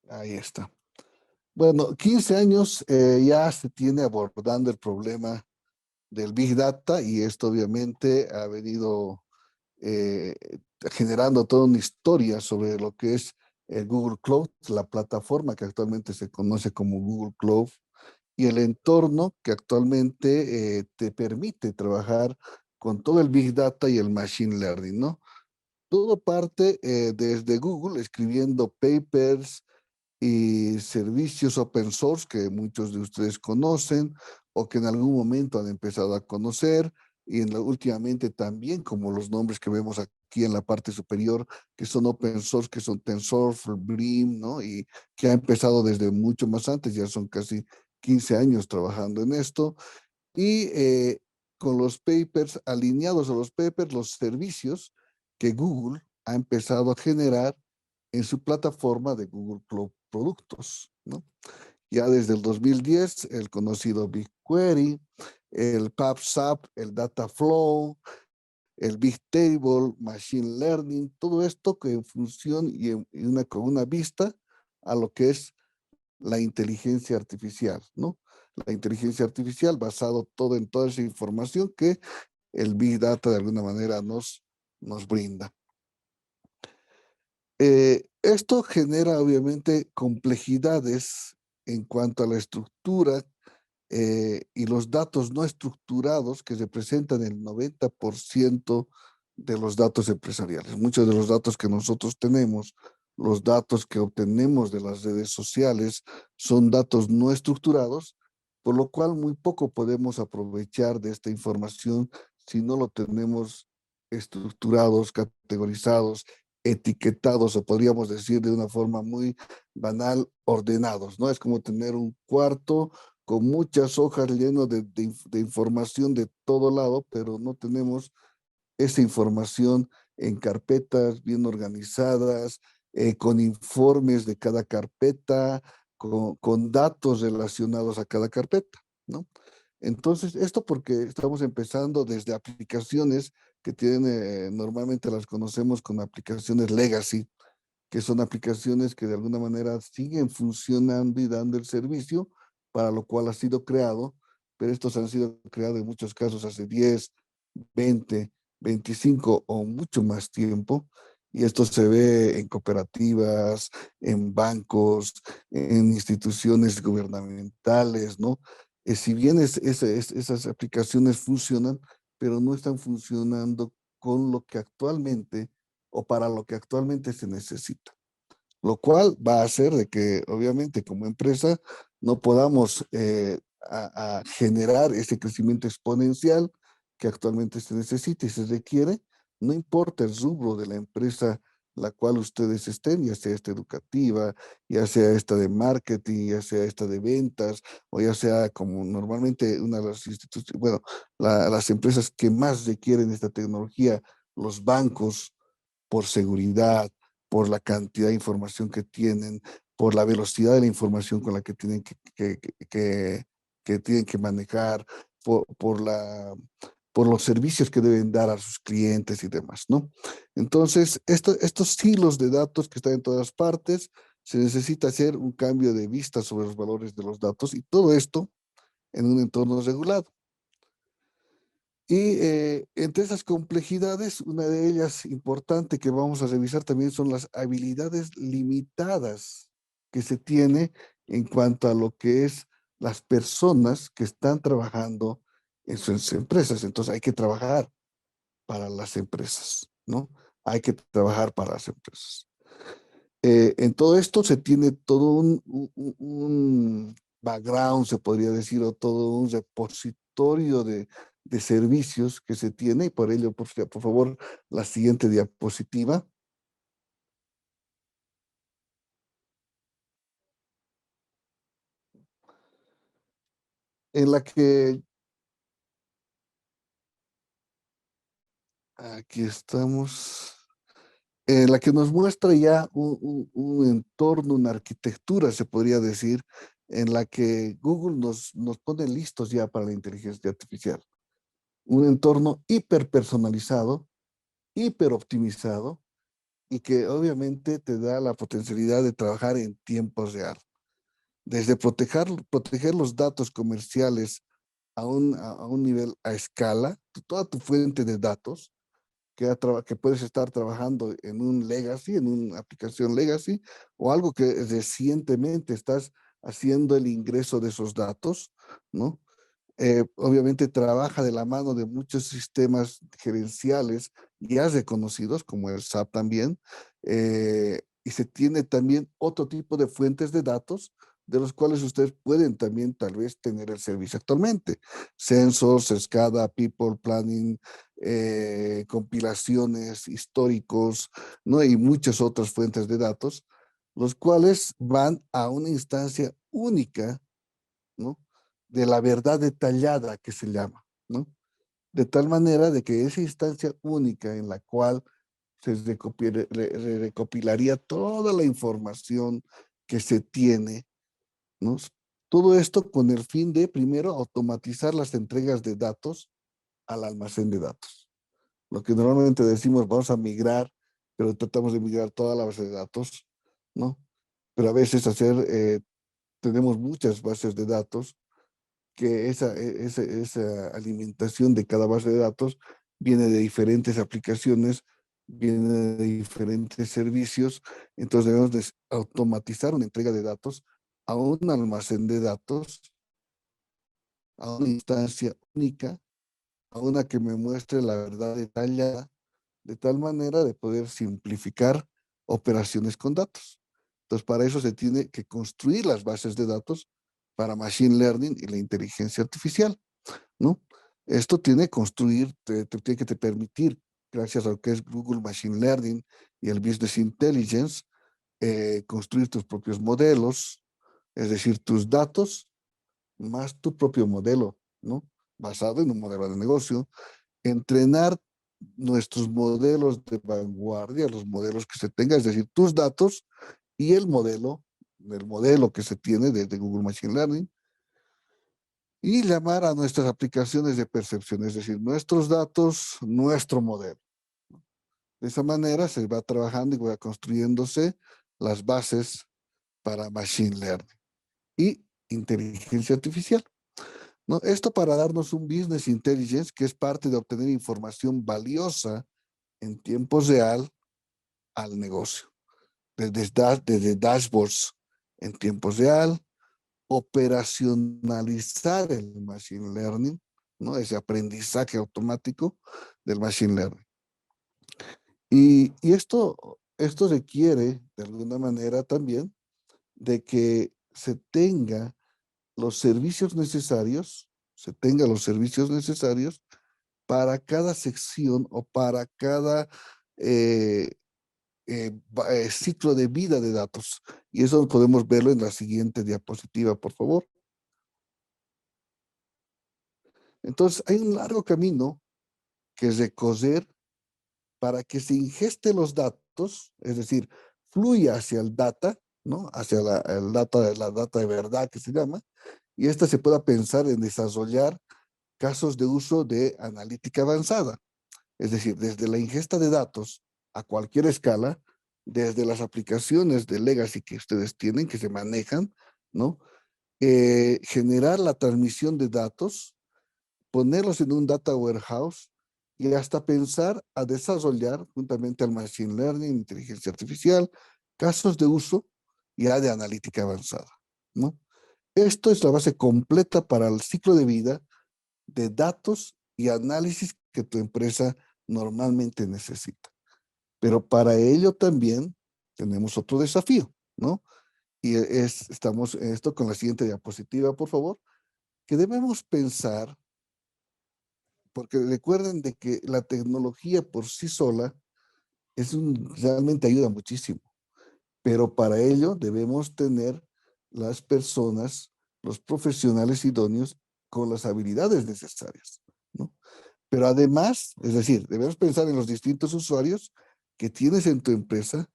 Ahí está. Bueno, 15 años ya se tiene abordando el problema del Big Data y esto obviamente ha venido eh, generando toda una historia sobre lo que es el Google Cloud, la plataforma que actualmente se conoce como Google Cloud y el entorno que actualmente te permite trabajar con todo el Big Data y el Machine Learning, ¿no? Todo parte desde Google escribiendo papers y servicios open source que muchos de ustedes conocen o que en algún momento han empezado a conocer y últimamente también como los nombres que vemos aquí en la parte superior que son open source, que son TensorFlow, Beam, ¿no? Y que ha empezado desde mucho más antes, ya son casi 15 años trabajando en esto y con los papers, alineados a los papers, los servicios que Google ha empezado a generar en su plataforma de Google Cloud Productos, ¿no? Ya desde el 2010, el conocido BigQuery, el PubSub, el Dataflow, el Big Table, Machine Learning, todo esto que en función con una vista a lo que es la inteligencia artificial, ¿no? La inteligencia artificial basado todo en toda esa información que el Big Data de alguna manera nos brinda. Esto genera obviamente complejidades en cuanto a la estructura y los datos no estructurados que representan el 90% de los datos empresariales. Muchos de los datos que nosotros tenemos, los datos que obtenemos de las redes sociales, son datos no estructurados, por lo cual muy poco podemos aprovechar de esta información si no lo tenemos estructurados, categorizados, etiquetados, o podríamos decir de una forma muy banal, ordenados, ¿no? Es como tener un cuarto con muchas hojas llenas de información de todo lado, pero no tenemos esa información en carpetas bien organizadas, con informes de cada carpeta, con datos relacionados a cada carpeta, ¿no? Entonces, esto porque estamos empezando desde aplicaciones que tienen, normalmente las conocemos como aplicaciones legacy, que son aplicaciones que de alguna manera siguen funcionando y dando el servicio para lo cual ha sido creado, pero estos han sido creados en muchos casos hace 10, 20, 25 o mucho más tiempo. Y esto se ve en cooperativas, en bancos, en instituciones gubernamentales, ¿no? Si bien esas aplicaciones funcionan, pero no están funcionando con lo que actualmente o para lo que actualmente se necesita. Lo cual va a hacer de que obviamente como empresa no podamos a generar ese crecimiento exponencial que actualmente se necesita y se requiere, no importa el rubro de la empresa la cual ustedes estén, ya sea esta educativa, ya sea esta de marketing, ya sea esta de ventas, o ya sea como normalmente una de las instituciones, bueno, las empresas que más requieren esta tecnología, los bancos, por seguridad, por la cantidad de información que tienen, por la velocidad de la información con la que tienen que tienen que manejar, por por los servicios que deben dar a sus clientes y demás, ¿no? Entonces, estos hilos de datos que están en todas partes, se necesita hacer un cambio de vista sobre los valores de los datos y todo esto en un entorno regulado. Y entre esas complejidades, una de ellas importante que vamos a revisar también son las habilidades limitadas que se tiene en cuanto a lo que es las personas que están trabajando en sus empresas. Entonces hay que trabajar para las empresas, ¿no? Hay que trabajar para las empresas. En todo esto se tiene todo un background, se podría decir, o todo un repositorio de servicios que se tiene, y por ello, por favor, la siguiente diapositiva, en la que, aquí estamos, en la que nos muestra ya un entorno, una arquitectura, se podría decir, en la que Google nos pone listos ya para la inteligencia artificial. Un entorno hiper personalizado, hiper optimizado, y que obviamente te da la potencialidad de trabajar en tiempo real. Desde proteger los datos comerciales a un nivel a escala, toda tu fuente de datos, que puedes estar trabajando en un legacy, en una aplicación legacy, o algo que recientemente estás haciendo el ingreso de esos datos, ¿no? Obviamente trabaja de la mano de muchos sistemas gerenciales ya reconocidos, como el SAP también, y se tiene también otro tipo de fuentes de datos de los cuales ustedes pueden también tal vez tener el servicio actualmente. Censos, SCADA, People Planning, compilaciones, históricos, ¿no? Y muchas otras fuentes de datos, los cuales van a una instancia única, ¿no? De la verdad detallada que se llama, ¿no? De tal manera de que esa instancia única en la cual se recopilaría toda la información que se tiene, ¿no? Todo esto con el fin de, primero, automatizar las entregas de datos al almacén de datos. Lo que normalmente decimos, vamos a migrar, pero tratamos de migrar toda la base de datos, ¿no? Pero a veces tenemos muchas bases de datos que esa alimentación de cada base de datos viene de diferentes aplicaciones, viene de diferentes servicios, entonces debemos de automatizar una entrega de datos a un almacén de datos, a una instancia única, a una que me muestre la verdad detallada, de tal manera de poder simplificar operaciones con datos. Entonces, para eso se tiene que construir las bases de datos para Machine Learning y la inteligencia artificial, ¿no? Esto tiene que construir, tiene que te permitir, gracias a lo que es Google Machine Learning y el Business Intelligence, construir tus propios modelos, es decir, tus datos más tu propio modelo, ¿no? Basado en un modelo de negocio, entrenar nuestros modelos de vanguardia, los modelos que se tenga, es decir, tus datos y el modelo que se tiene de Google Machine Learning, y llamar a nuestras aplicaciones de percepción, es decir, nuestros datos, nuestro modelo. De esa manera se va trabajando y va construyéndose las bases para Machine Learning y inteligencia artificial, ¿no? Esto para darnos un business intelligence que es parte de obtener información valiosa en tiempo real al negocio, desde dashboards en tiempo real, operacionalizar el machine learning, ¿no? Ese aprendizaje automático del machine learning. Y esto requiere, de alguna manera también, de que se tenga los servicios necesarios para cada sección o para cada eh, ciclo de vida de datos. Y eso podemos verlo en la siguiente diapositiva, por favor. Entonces, hay un largo camino que recorrer para que se ingeste los datos, es decir, fluya hacia el data, ¿no? Hacia la data de verdad que se llama, y esta se pueda pensar en desarrollar casos de uso de analítica avanzada, es decir, desde la ingesta de datos a cualquier escala, desde las aplicaciones de legacy que ustedes tienen, que se manejan, ¿no? Generar la transmisión de datos, ponerlos en un data warehouse y hasta pensar a desarrollar, juntamente al Machine Learning, inteligencia artificial, casos de uso ya de analítica avanzada, ¿no? Esto es la base completa para el ciclo de vida de datos y análisis que tu empresa normalmente necesita. Pero para ello también tenemos otro desafío, ¿no? Y estamos en esto con la siguiente diapositiva, por favor, que debemos pensar, porque recuerden de que la tecnología por sí sola realmente ayuda muchísimo, pero para ello debemos tener las personas, los profesionales idóneos con las habilidades necesarias, ¿no? Pero además, es decir, debemos pensar en los distintos usuarios que tienes en tu empresa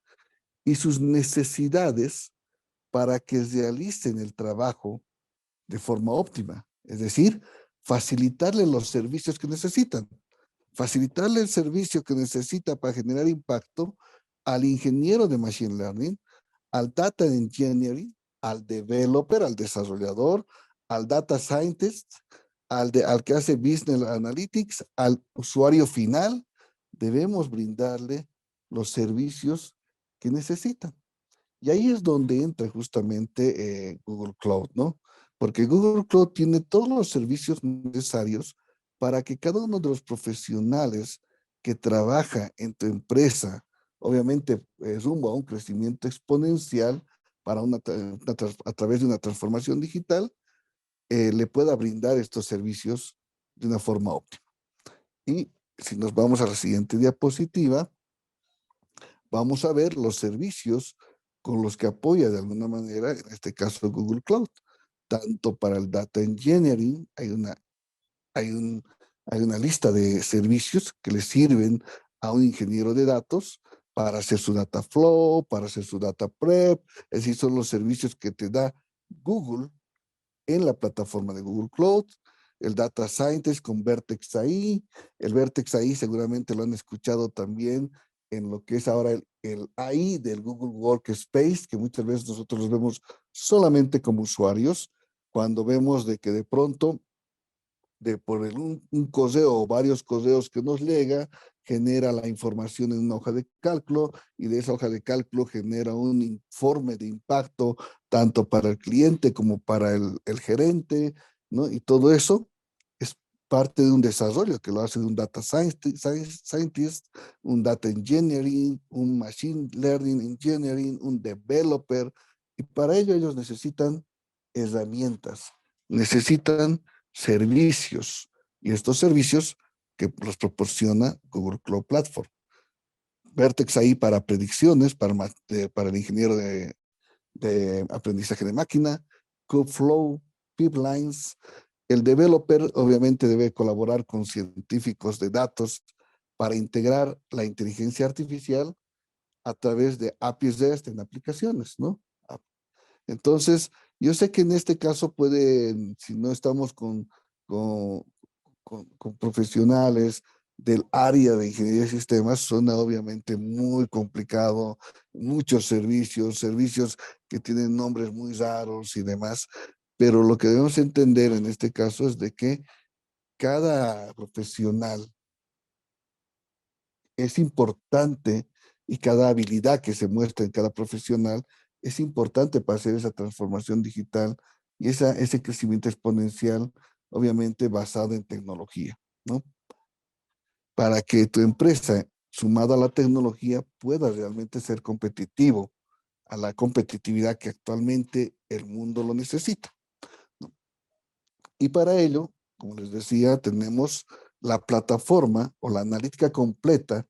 y sus necesidades para que realicen el trabajo de forma óptima. Es decir, facilitarle los servicios que necesitan. Facilitarle el servicio que necesita para generar impacto al ingeniero de Machine Learning, al Data Engineering, al developer, al desarrollador, al Data Scientist, al que hace Business Analytics, al usuario final. Debemos brindarle los servicios que necesitan. Y ahí es donde entra justamente Google Cloud, ¿no? Porque Google Cloud tiene todos los servicios necesarios para que cada uno de los profesionales que trabaja en tu empresa, obviamente rumbo a un crecimiento exponencial para a través de una transformación digital, le pueda brindar estos servicios de una forma óptima. Y si nos vamos a la siguiente diapositiva, vamos a ver los servicios con los que apoya de alguna manera, en este caso Google Cloud, tanto para el Data Engineering, hay, un, hay una lista de servicios que le sirven a un ingeniero de datos para hacer su data flow, para hacer su data prep, es decir, son los servicios que te da Google en la plataforma de Google Cloud, el Data Scientist con Vertex AI. El Vertex AI seguramente lo han escuchado también en lo que es ahora el AI del Google Workspace, que muchas veces nosotros los vemos solamente como usuarios, cuando vemos de que de pronto por un correo o varios correos que nos llega, genera la información en una hoja de cálculo y de esa hoja de cálculo genera un informe de impacto tanto para el cliente como para el gerente, ¿no? Y todo eso es parte de un desarrollo que lo hace un data scientist, un data engineering, un machine learning engineering, un developer, y para ello ellos necesitan herramientas, necesitan servicios, y estos servicios que los proporciona Google Cloud Platform. Vertex ahí para predicciones, para el ingeniero de aprendizaje de máquina, Kubeflow, pipelines. El developer obviamente debe colaborar con científicos de datos para integrar la inteligencia artificial a través de APIs REST en aplicaciones, ¿no? Entonces, yo sé que en este caso puede, si no estamos con, con profesionales del área de ingeniería de sistemas, suena obviamente muy complicado, muchos servicios, servicios que tienen nombres muy raros y demás, pero lo que debemos entender en este caso es de que cada profesional es importante y cada habilidad que se muestra en cada profesional es importante para hacer esa transformación digital y ese crecimiento exponencial, obviamente basado en tecnología, ¿no? Para que tu empresa, sumada a la tecnología, pueda realmente ser competitivo a la competitividad que actualmente el mundo lo necesita, ¿no? Y para ello, como les decía, tenemos la plataforma o la analítica completa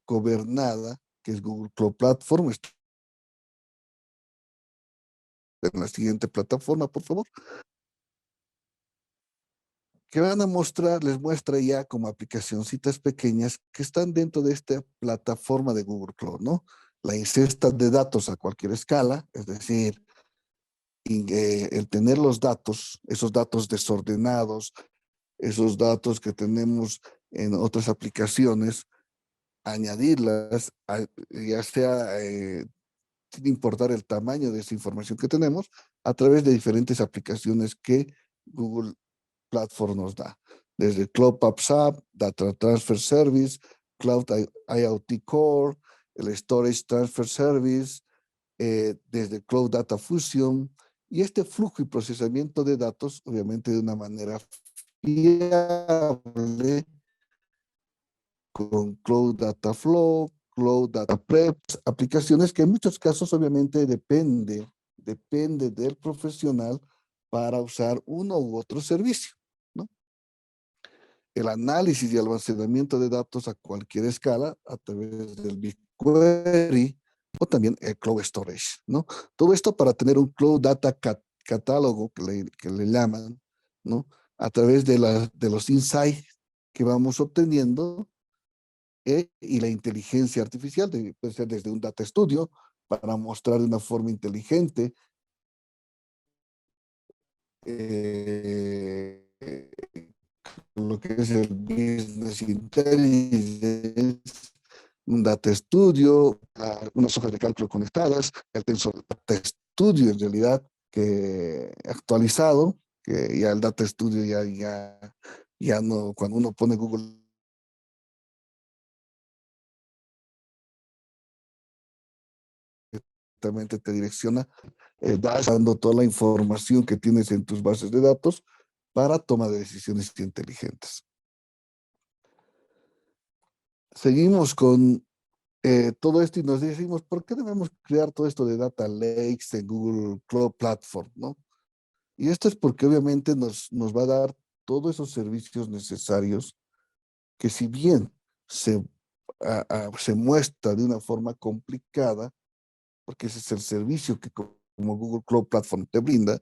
gobernada, que es Google Cloud Platform. Está en la siguiente plataforma, por favor. Que van a mostrar, les muestra ya como aplicacioncitas pequeñas que están dentro de esta plataforma de Google Cloud, ¿no? La ingesta de datos a cualquier escala, es decir, el tener los datos, esos datos desordenados, esos datos que tenemos en otras aplicaciones, añadirlas, ya sea sin importar el tamaño de esa información que tenemos, a través de diferentes aplicaciones que Google Platform nos da. Desde Cloud Apps App, Data Transfer Service, Cloud IoT Core, el Storage Transfer Service, desde Cloud Data Fusion, y este flujo y procesamiento de datos, obviamente de una manera fiable, con Cloud Data Flow, Cloud Data Prep, aplicaciones que en muchos casos obviamente depende del profesional para usar uno u otro servicio, ¿no? El análisis y almacenamiento de datos a cualquier escala a través del BigQuery o también el Cloud Storage, ¿no? Todo esto para tener un Cloud Data Catálogo que le llaman, ¿no? A través de los insights que vamos obteniendo y la inteligencia artificial, puede ser desde un data studio, para mostrar de una forma inteligente eh, lo que es el business intelligence, un Data Studio, unas hojas de cálculo conectadas, el Tensor Data Studio en realidad que actualizado, que ya el Data Studio ya no, cuando uno pone Google directamente te direcciona, dando toda la información que tienes en tus bases de datos para toma de decisiones inteligentes. Seguimos con todo esto y nos decimos, ¿por qué debemos crear todo esto de data lakes en Google Cloud Platform, ¿no? Y esto es porque obviamente nos va a dar todos esos servicios necesarios que si bien se, se muestra de una forma complicada, porque ese es el servicio que como Google Cloud Platform te brinda,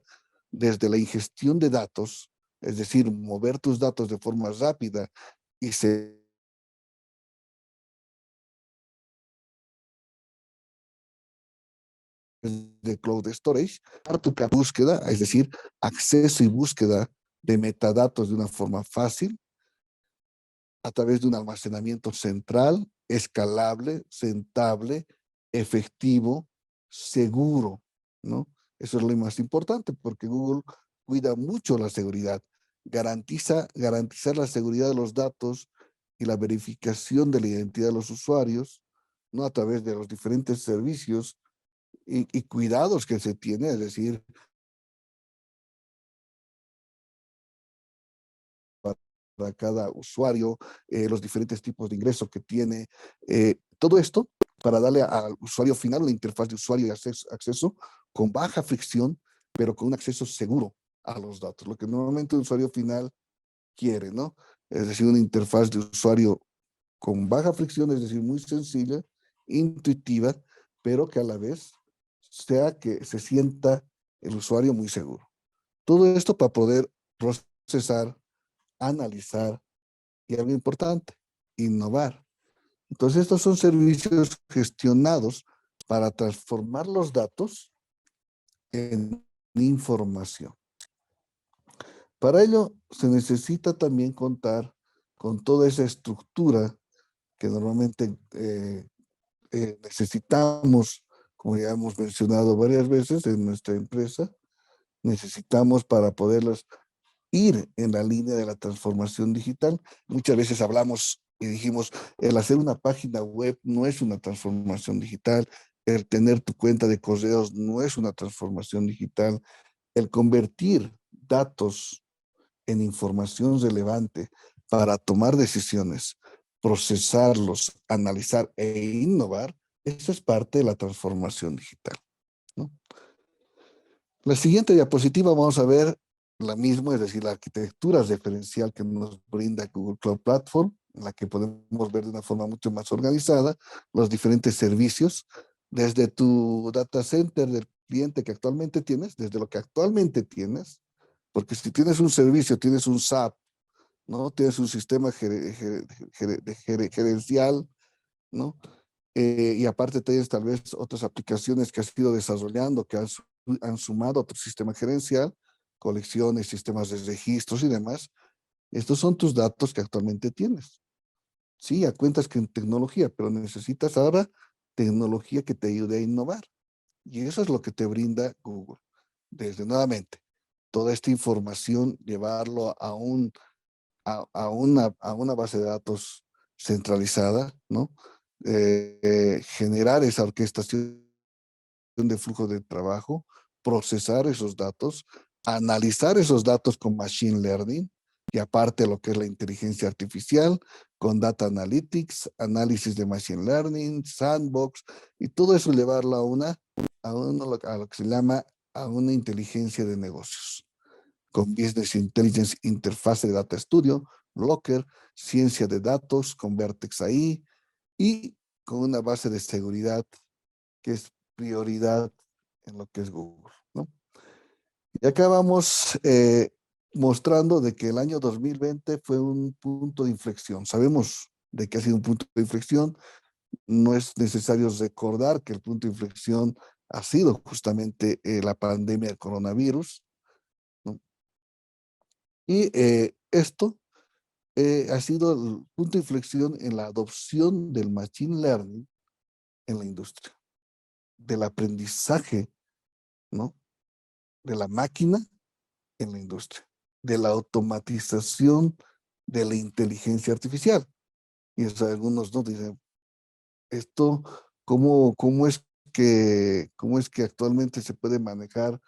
desde la ingestión de datos, es decir, mover tus datos de forma rápida y se de Cloud Storage, para tu búsqueda, es decir, acceso y búsqueda de metadatos de una forma fácil, a través de un almacenamiento central, escalable, sentable, efectivo, seguro, ¿no? Eso es lo más importante porque Google cuida mucho la seguridad, garantizar la seguridad de los datos y la verificación de la identidad de los usuarios, ¿no? A través de los diferentes servicios y cuidados que se tiene, es decir, para cada usuario, los diferentes tipos de ingresos que tiene, todo esto para darle al usuario final una interfaz de usuario y acceso con baja fricción, pero con un acceso seguro a los datos, lo que normalmente el usuario final quiere, ¿no? Es decir, una interfaz de usuario con baja fricción, es decir, muy sencilla, intuitiva, pero que a la vez sea que se sienta el usuario muy seguro. Todo esto para poder procesar, analizar y algo importante, innovar. Entonces, estos son servicios gestionados para transformar los datos en información. Para ello, se necesita también contar con toda esa estructura que normalmente necesitamos, como ya hemos mencionado varias veces en nuestra empresa, necesitamos para poderlos ir en la línea de la transformación digital. Muchas veces hablamos y dijimos, el hacer una página web no es una transformación digital, el tener tu cuenta de correos no es una transformación digital, el convertir datos en información relevante para tomar decisiones, procesarlos, analizar e innovar, eso es parte de la transformación digital, ¿no? La siguiente diapositiva vamos a ver la misma, es decir, la arquitectura referencial que nos brinda Google Cloud Platform, en la que podemos ver de una forma mucho más organizada los diferentes servicios, desde tu data center del cliente que actualmente tienes, desde lo que actualmente tienes, porque si tienes un servicio, tienes un SAP, ¿no? Tienes un sistema gerencial, ¿no? Y aparte tienes tal vez otras aplicaciones que has ido desarrollando, que han sumado a tu sistema gerencial, colecciones, sistemas de registros y demás. Estos son tus datos que actualmente tienes. Sí, ya cuentas con tecnología, pero necesitas ahora tecnología que te ayude a innovar. Y eso es lo que te brinda Google. Desde nuevamente, toda esta información, llevarlo a una base de datos centralizada, ¿no? Generar esa orquestación de flujo de trabajo, procesar esos datos, analizar esos datos con machine learning y aparte lo que es la inteligencia artificial, con data analytics, análisis de machine learning, sandbox y todo eso llevarlo a lo que se llama a una inteligencia de negocios con Business Intelligence Interface de Data Studio, Locker, ciencia de datos con Vertex AI y con una base de seguridad que es prioridad en lo que es Google, ¿no? Y acá vamos mostrando de que el año 2020 fue un punto de inflexión. Sabemos de que ha sido un punto de inflexión. No es necesario recordar que el punto de inflexión ha sido justamente la pandemia del coronavirus, ¿no? Y esto ha sido el punto de inflexión en la adopción del machine learning en la industria, del aprendizaje, ¿no? De la máquina en la industria, de la automatización de la inteligencia artificial. Y eso, algunos no dicen, esto, cómo es que actualmente se puede manejar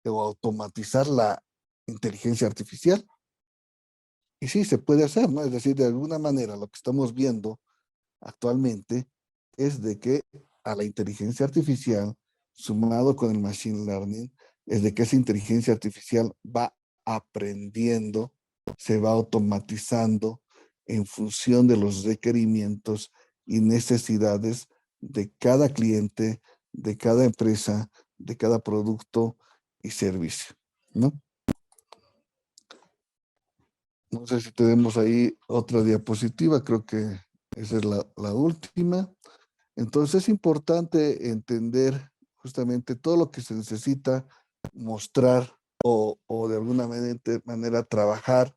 o automatizar la inteligencia artificial? Y sí, se puede hacer, ¿no? Es decir, de alguna manera lo que estamos viendo actualmente es de que a la inteligencia artificial, sumado con el machine learning, es de que esa inteligencia artificial va aprendiendo, se va automatizando en función de los requerimientos y necesidades de cada cliente, de cada empresa, de cada producto y servicio, ¿no? No sé si tenemos ahí otra diapositiva, creo que esa es la última. Entonces es importante entender justamente todo lo que se necesita mostrar o de alguna manera trabajar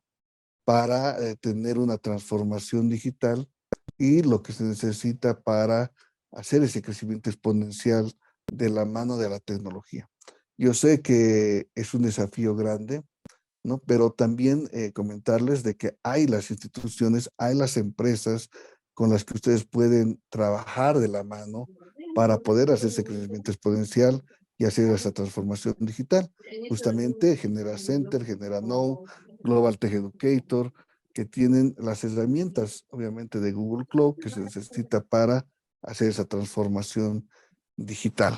para tener una transformación digital y lo que se necesita para hacer ese crecimiento exponencial de la mano de la tecnología. Yo sé que es un desafío grande, ¿no? Pero también comentarles de que hay las instituciones, hay las empresas con las que ustedes pueden trabajar de la mano para poder hacer ese crecimiento exponencial y hacer esa transformación digital. Justamente Genera Center, Genera Know, Global Tech Educator, que tienen las herramientas, obviamente, de Google Cloud que se necesita para hacer esa transformación digital.